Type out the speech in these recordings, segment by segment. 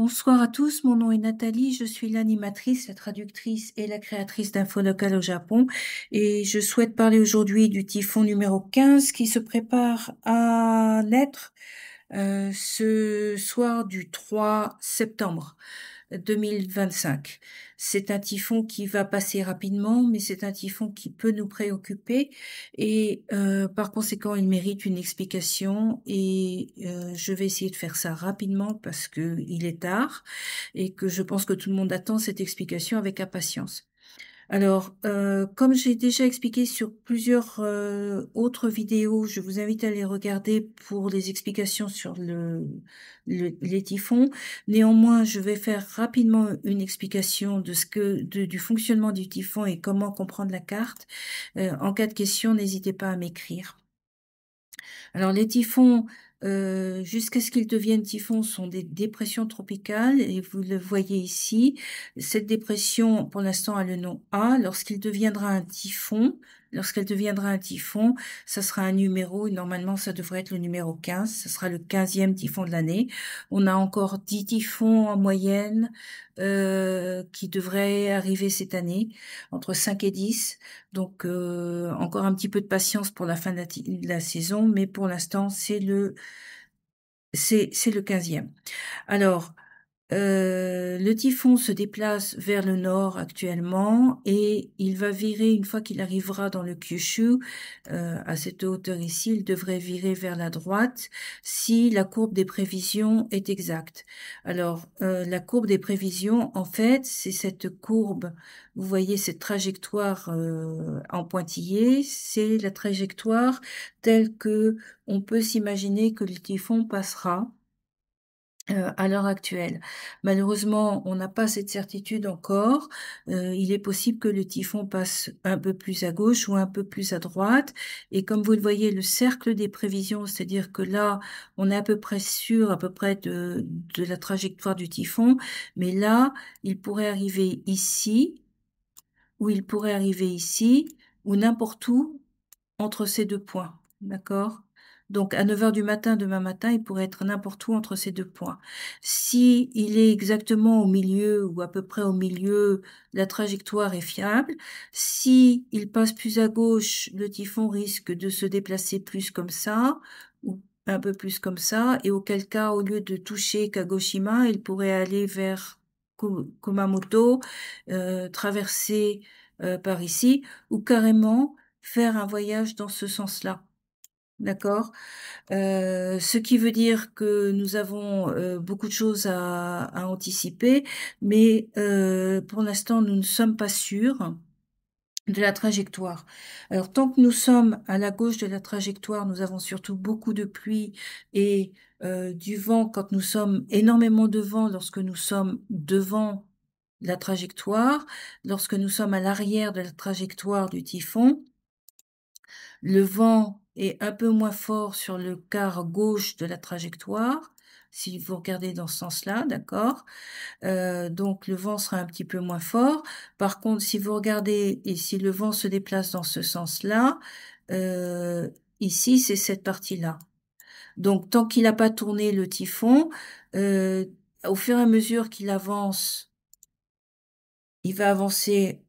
Bonsoir à tous, mon nom est Nathalie, je suis l'animatrice, la traductrice et la créatrice d'Info Local au Japon et je souhaite parler aujourd'hui du typhon numéro 15 qui se prépare à naître ce soir du 3 septembre 2025. C'est un typhon qui va passer rapidement, mais c'est un typhon qui peut nous préoccuper et par conséquent, il mérite une explication et je vais essayer de faire ça rapidement parce que il est tard et que je pense que tout le monde attend cette explication avec impatience. Alors, comme j'ai déjà expliqué sur plusieurs autres vidéos, je vous invite à les regarder pour les explications sur les typhons. Néanmoins, je vais faire rapidement une explication de du fonctionnement du typhon et comment comprendre la carte. En cas de question, n'hésitez pas à m'écrire. Alors les typhons, jusqu'à ce qu'ils deviennent typhons, sont des dépressions tropicales et vous le voyez ici. Cette dépression, pour l'instant, a le nom A. Lorsqu'elle deviendra un typhon, ça sera un numéro. Normalement, ça devrait être le numéro 15. Ce sera le 15e typhon de l'année. On a encore 10 typhons en moyenne qui devraient arriver cette année, entre 5 et 10. Donc encore un petit peu de patience pour la fin de la saison, mais pour l'instant c'est le 15e. Alors le typhon se déplace vers le nord actuellement et il va virer une fois qu'il arrivera dans le Kyushu, à cette hauteur ici, il devrait virer vers la droite si la courbe des prévisions est exacte. Alors, la courbe des prévisions, en fait, c'est cette courbe, vous voyez cette trajectoire en pointillé, c'est la trajectoire telle que on peut s'imaginer que le typhon passera à l'heure actuelle. Malheureusement, on n'a pas cette certitude encore. Il est possible que le typhon passe un peu plus à gauche ou un peu plus à droite. Et comme vous le voyez, le cercle des prévisions, c'est-à-dire que là, on est à peu près sûr, à peu près de la trajectoire du typhon. Mais là, il pourrait arriver ici, ou il pourrait arriver ici, ou n'importe où entre ces deux points. D'accord? Donc, à 9 heures du matin, demain matin, il pourrait être n'importe où entre ces deux points. Si il est exactement au milieu ou à peu près au milieu, la trajectoire est fiable. Si il passe plus à gauche, le typhon risque de se déplacer plus comme ça, ou un peu plus comme ça, et auquel cas, au lieu de toucher Kagoshima, il pourrait aller vers Kumamoto, traverser par ici, ou carrément faire un voyage dans ce sens-là. D'accord? Ce qui veut dire que nous avons beaucoup de choses à anticiper, mais pour l'instant, nous ne sommes pas sûrs de la trajectoire. Alors, tant que nous sommes à la gauche de la trajectoire, nous avons surtout beaucoup de pluie et du vent quand nous sommes énormément de vent lorsque nous sommes devant la trajectoire, lorsque nous sommes à l'arrière de la trajectoire du typhon. Le vent est un peu moins fort sur le quart gauche de la trajectoire, si vous regardez dans ce sens-là, d'accord? Donc le vent sera un petit peu moins fort. Par contre, si vous regardez et si le vent se déplace dans ce sens-là, euh, ici, c'est cette partie-là. Donc tant qu'il n'a pas tourné le typhon, euh, au fur et à mesure qu'il avance, il va avancer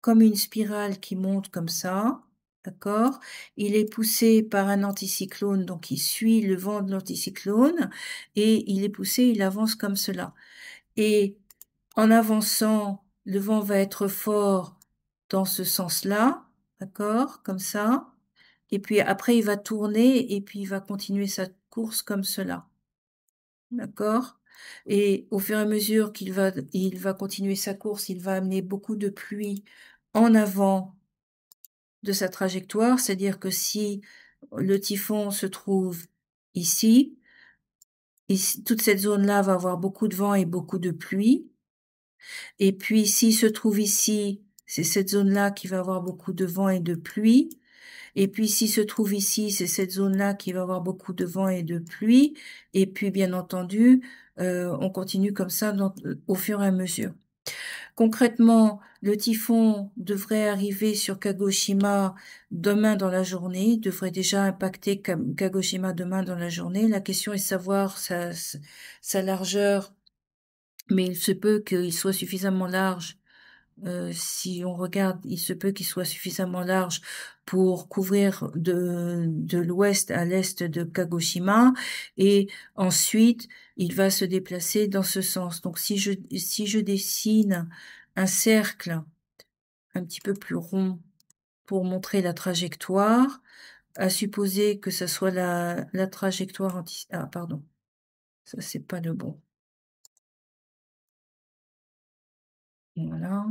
comme une spirale qui monte comme ça, d'accord? Il est poussé par un anticyclone, donc il suit le vent de l'anticyclone, et il est poussé, il avance comme cela. Et en avançant, le vent va être fort dans ce sens-là, d'accord? Comme ça. Et puis après, il va tourner, et puis il va continuer sa course comme cela. D'accord? Et au fur et à mesure il va continuer sa course, il va amener beaucoup de pluie en avant de sa trajectoire, c'est-à-dire que si le typhon se trouve ici, toute cette zone-là va avoir beaucoup de vent et beaucoup de pluie. Et puis s'il se trouve ici, c'est cette zone-là qui va avoir beaucoup de vent et de pluie. Et puis s'il se trouve ici, c'est cette zone-là qui va avoir beaucoup de vent et de pluie. Et puis bien entendu, on continue comme ça au fur et à mesure. Concrètement, le typhon devrait arriver sur Kagoshima demain dans la journée, devrait déjà impacter Kagoshima demain dans la journée. La question est de savoir sa largeur mais il se peut qu'il soit suffisamment large. Si on regarde, il se peut qu'il soit suffisamment large pour couvrir de l'ouest à l'est de Kagoshima, et ensuite il va se déplacer dans ce sens. Donc si je dessine un cercle un petit peu plus rond pour montrer la trajectoire, à supposer que ça soit la trajectoire ah pardon, ça c'est pas le bon. Voilà.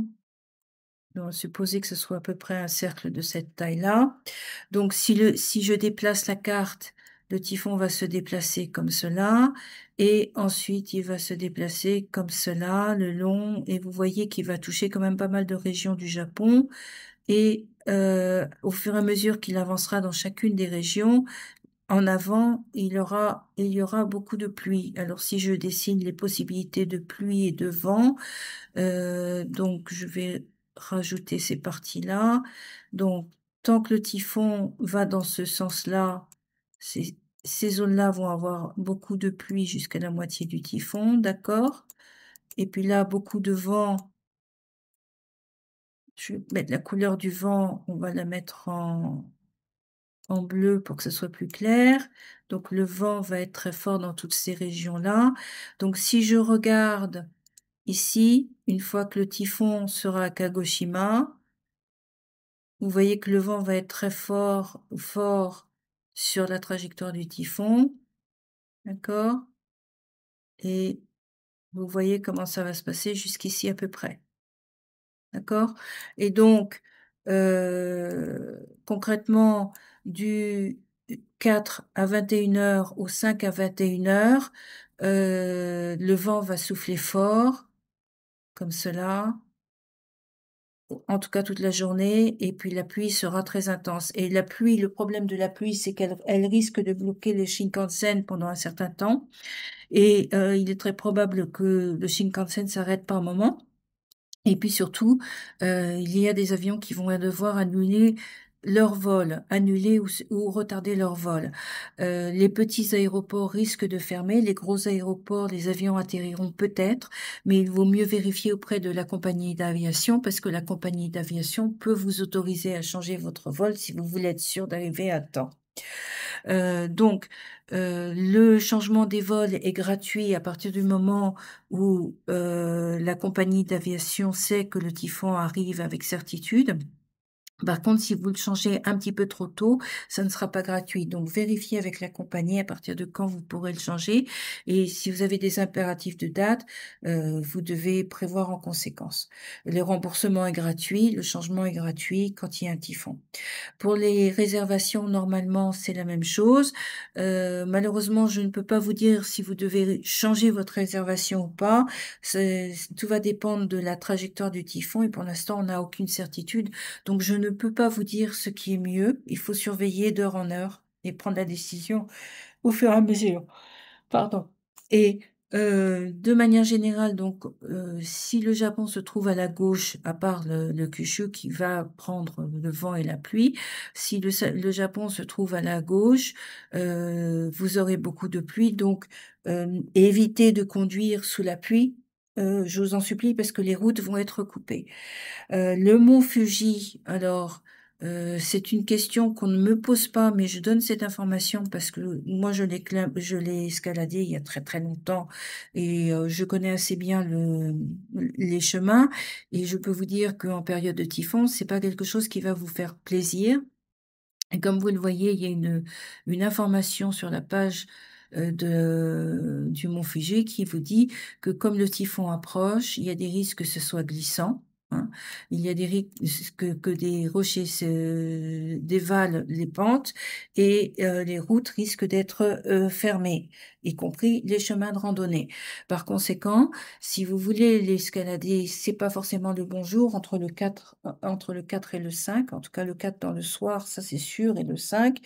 On va supposer que ce soit à peu près un cercle de cette taille-là. Donc si je déplace la carte, le typhon va se déplacer comme cela, et ensuite il va se déplacer comme cela, le long, et vous voyez qu'il va toucher quand même pas mal de régions du Japon, et au fur et à mesure qu'il avancera dans chacune des régions, en avant, il y aura beaucoup de pluie. Alors si je dessine les possibilités de pluie et de vent, donc je vais rajouter ces parties-là. Donc tant que le typhon va dans ce sens-là, ces zones-là vont avoir beaucoup de pluie jusqu'à la moitié du typhon, d'accord? Et puis là, beaucoup de vent. Je vais mettre la couleur du vent, on va la mettre en bleu pour que ce soit plus clair. Donc le vent va être très fort dans toutes ces régions-là. Donc si je regarde ici, une fois que le typhon sera à Kagoshima, vous voyez que le vent va être très fort, fort sur la trajectoire du typhon, d'accord? Et vous voyez comment ça va se passer jusqu'ici à peu près, d'accord? Et donc, concrètement, du 4 à 21 h au 5 à 21 h, le vent va souffler fort, comme cela. En tout cas toute la journée, et puis la pluie sera très intense, et la pluie, le problème de la pluie, c'est qu'elle risque de bloquer les Shinkansen pendant un certain temps, et il est très probable que le Shinkansen s'arrête par moment. Et puis surtout, il y a des avions qui vont devoir annuler leur vol, annuler ou retarder leur vol. Les petits aéroports risquent de fermer, les gros aéroports, les avions atterriront peut-être, mais il vaut mieux vérifier auprès de la compagnie d'aviation, parce que la compagnie d'aviation peut vous autoriser à changer votre vol si vous voulez être sûr d'arriver à temps. Donc, le changement des vols est gratuit à partir du moment où la compagnie d'aviation sait que le typhon arrive avec certitude. Par contre, si vous le changez un petit peu trop tôt, ça ne sera pas gratuit. Donc, vérifiez avec la compagnie à partir de quand vous pourrez le changer. Et si vous avez des impératifs de date, vous devez prévoir en conséquence. Le remboursement est gratuit, le changement est gratuit quand il y a un typhon. Pour les réservations, normalement, c'est la même chose. Malheureusement, je ne peux pas vous dire si vous devez changer votre réservation ou pas. Tout va dépendre de la trajectoire du typhon, et pour l'instant, on n'a aucune certitude. Donc, je ne peux pas vous dire ce qui est mieux. Il faut surveiller d'heure en heure et prendre la décision au fur et à mesure. Pardon. Et de manière générale, donc, si le Japon se trouve à la gauche, à part le Kyushu qui va prendre le vent et la pluie, si le Japon se trouve à la gauche, vous aurez beaucoup de pluie, donc évitez de conduire sous la pluie, je vous en supplie, parce que les routes vont être coupées. Le mont Fuji, alors, c'est une question qu'on ne me pose pas, mais je donne cette information parce que moi je l'ai escaladé il y a très, très longtemps, et je connais assez bien les chemins, et je peux vous dire qu'en période de typhon, c'est pas quelque chose qui va vous faire plaisir. Et comme vous le voyez, il y a une information sur la page du mont Fuji qui vous dit que comme le typhon approche, il y a des risques que ce soit glissant, hein. Il y a des risques que des rochers se dévalent les pentes, et les routes risquent d'être fermées, y compris les chemins de randonnée. Par conséquent, si vous voulez l'escalader, c'est pas forcément le bon jour entre le 4 et le 5, en tout cas le 4 dans le soir, ça c'est sûr, et le 5.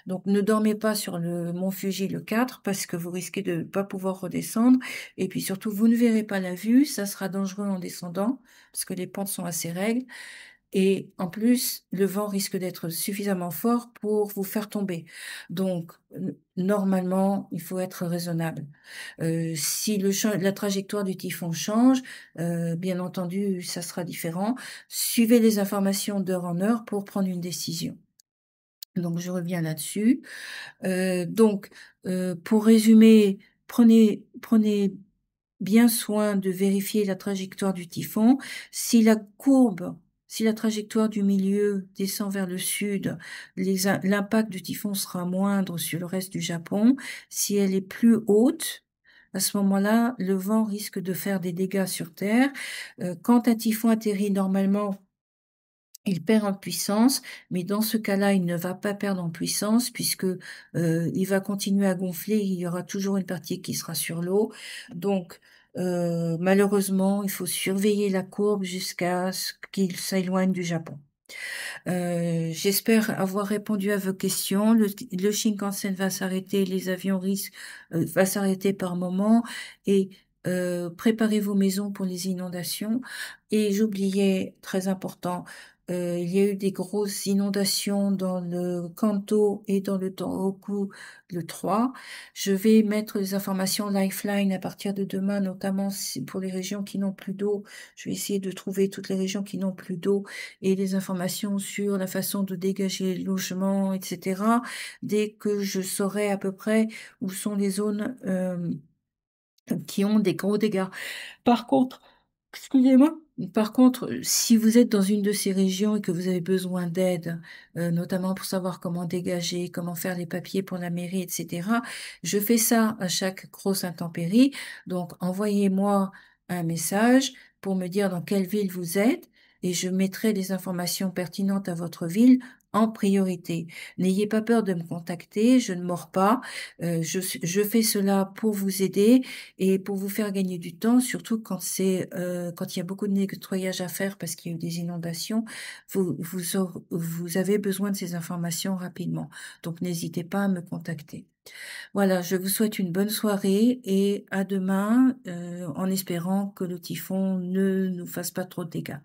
Donc ne dormez pas sur le mont Fuji le 4 parce que vous risquez de ne pas pouvoir redescendre, et puis surtout vous ne verrez pas la vue, ça sera dangereux en descendant parce que les pentes sont assez raides. et en plus, le vent risque d'être suffisamment fort pour vous faire tomber. Donc, normalement, il faut être raisonnable. Si la trajectoire du typhon change, bien entendu, ça sera différent. Suivez les informations d'heure en heure pour prendre une décision. Donc je reviens là-dessus. Donc, pour résumer, prenez bien soin de vérifier la trajectoire du typhon. Si la courbe si la trajectoire du milieu descend vers le sud, l'impact du typhon sera moindre sur le reste du Japon. Si elle est plus haute, à ce moment-là, le vent risque de faire des dégâts sur terre. Quand un typhon atterrit normalement, il perd en puissance, mais dans ce cas-là, il ne va pas perdre en puissance puisque, il va continuer à gonfler, il y aura toujours une partie qui sera sur l'eau. Donc, malheureusement, il faut surveiller la courbe jusqu'à ce qu'il s'éloigne du Japon. J'espère avoir répondu à vos questions. Le Shinkansen va s'arrêter, les avions risquent va s'arrêter par moment et préparez vos maisons pour les inondations. Et j'oubliais, très important, il y a eu des grosses inondations dans le Kanto et dans le Tohoku le 3. Je vais mettre les informations Lifeline à partir de demain, notamment pour les régions qui n'ont plus d'eau. Je vais essayer de trouver toutes les régions qui n'ont plus d'eau et des informations sur la façon de dégager les logements, etc. Dès que je saurai à peu près où sont les zones qui ont des gros dégâts. Par contre, excusez-moi. Par contre, si vous êtes dans une de ces régions et que vous avez besoin d'aide, notamment pour savoir comment dégager, comment faire les papiers pour la mairie, etc., je fais ça à chaque grosse intempérie. Donc, envoyez-moi un message pour me dire dans quelle ville vous êtes et je mettrai les informations pertinentes à votre ville en priorité. N'ayez pas peur de me contacter, je ne mords pas. Je fais cela pour vous aider et pour vous faire gagner du temps, surtout quand il y a beaucoup de nettoyage à faire parce qu'il y a eu des inondations, vous avez besoin de ces informations rapidement. Donc n'hésitez pas à me contacter. Voilà, je vous souhaite une bonne soirée et à demain, en espérant que le typhon ne nous fasse pas trop de dégâts.